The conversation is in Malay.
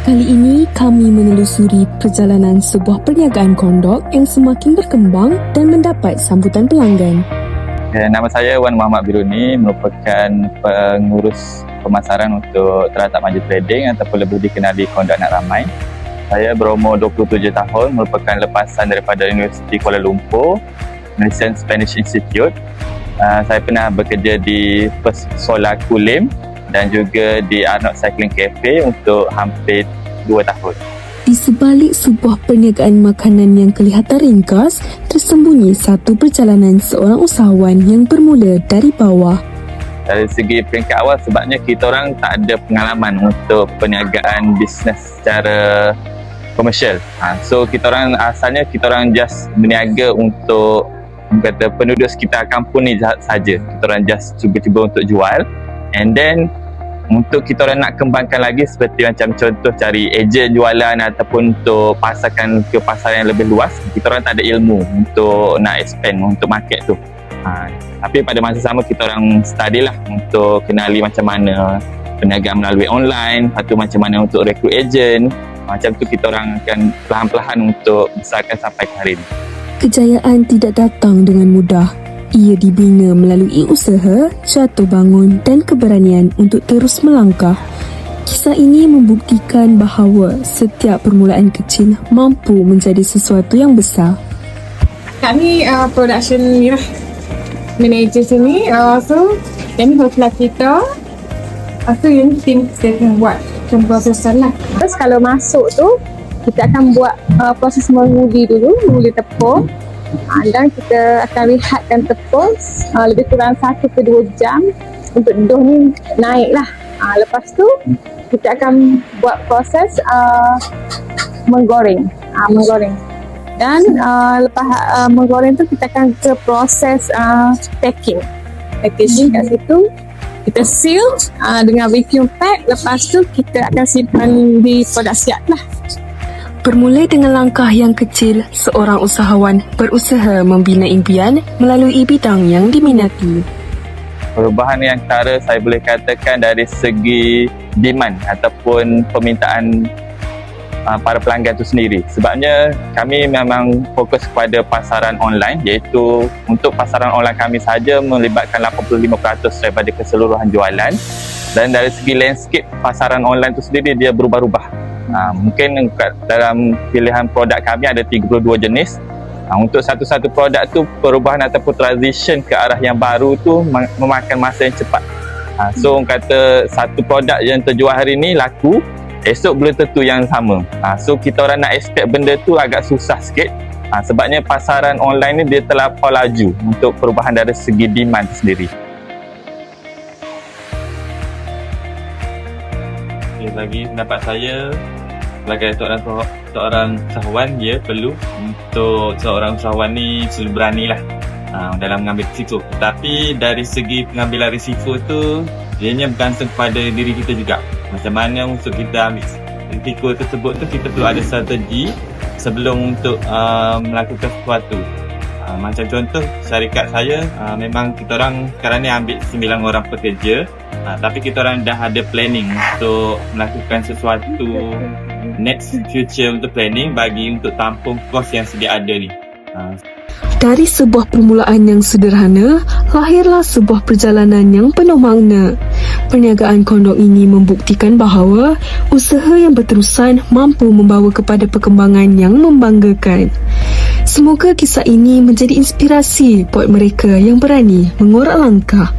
Kali ini kami menelusuri perjalanan sebuah perniagaan kondok yang semakin berkembang dan mendapat sambutan pelanggan. Nama saya Wan Muhammad Biruni, merupakan pengurus pemasaran untuk Teratak Maju Trading ataupun lebih dikenali Kondok Anak Ramai. Saya berumur 27 tahun, merupakan lepasan daripada Universiti Kuala Lumpur, Malaysian Spanish Institute. Saya pernah bekerja di First Solar Kulim dan juga di Arnold Cycling Cafe untuk hampir 2 tahun. Di sebalik sebuah perniagaan makanan yang kelihatan ringkas, tersembunyi satu perjalanan seorang usahawan yang bermula dari bawah. Dari segi peringkat awal, sebabnya kita orang tak ada pengalaman untuk perniagaan bisnes secara komersial. So kita orang asalnya just berniaga untuk penduduk sekitar kampung ni saja. Kita orang just cuba-cuba untuk jual, and then untuk kita orang nak kembangkan lagi seperti macam contoh cari ejen jualan ataupun untuk pasarkan ke pasar yang lebih luas, kita orang tak ada ilmu untuk nak expand untuk market tu. Tapi pada masa sama kita orang study lah untuk kenali macam mana perniagaan melalui online, lepas tu macam mana untuk rekrut ejen. Macam tu kita orang akan perlahan-perlahan untuk besarkan sampai ke hari ini. Kejayaan tidak datang dengan mudah. Ia dibina melalui usaha, jatuh bangun dan keberanian untuk terus melangkah. Kisah ini membuktikan bahawa setiap permulaan kecil mampu menjadi sesuatu yang besar. Kami production ni lah, manager sini. So kami hotel kita. So yang tim kita akan buat proses lah. Terus kalau masuk tu, kita akan buat proses mengundi dulu, mengundi tepung. Dan kita akan rehatkan tepung lebih kurang 1 ke 2 jam untuk dough ni naik lah. Lepas tu kita akan buat proses menggoreng. Dan lepas menggoreng tu kita akan ke proses packaging kat situ. Kita seal dengan vacuum pack. Lepas tu kita akan simpan di produk siap lah. Bermula dengan langkah yang kecil, seorang usahawan berusaha membina impian melalui bidang yang diminati. Perubahan yang antara saya boleh katakan dari segi demand ataupun permintaan para pelanggan itu sendiri. Sebabnya kami memang fokus kepada pasaran online, iaitu untuk pasaran online kami saja melibatkan 85% daripada keseluruhan jualan. Dan dari segi landscape pasaran online itu sendiri dia berubah-ubah. Mungkin dalam pilihan produk kami ada 32 jenis. Untuk satu-satu produk tu perubahan ataupun transition ke arah yang baru tu memakan masa yang cepat. So kata satu produk yang terjual hari ni laku, esok belum tentu yang sama. So kita orang nak expect benda tu agak susah sikit. Sebabnya pasaran online ni dia terlampau laju untuk perubahan dari segi demand sendiri. Bagi pendapat saya, sebagai seorang usahawan, dia perlu untuk seorang usahawan ni selalu berani lah dalam mengambil risiko. Tapi dari segi pengambilan risiko tu, ianya bergantung pada diri kita juga. Macam mana untuk kita ambil risiko tersebut tu, kita perlu ada strategi sebelum untuk melakukan sesuatu. Macam contoh syarikat saya, memang kita orang sekarang ni ambil 9 orang pekerja. Tapi kita orang dah ada planning untuk melakukan sesuatu next future untuk planning bagi untuk tampung kos yang sedia ada ni. Dari sebuah permulaan yang sederhana, lahirlah sebuah perjalanan yang penuh makna. Perniagaan kondok ini membuktikan bahawa usaha yang berterusan mampu membawa kepada perkembangan yang membanggakan. Semoga kisah ini menjadi inspirasi buat mereka yang berani mengorak langkah.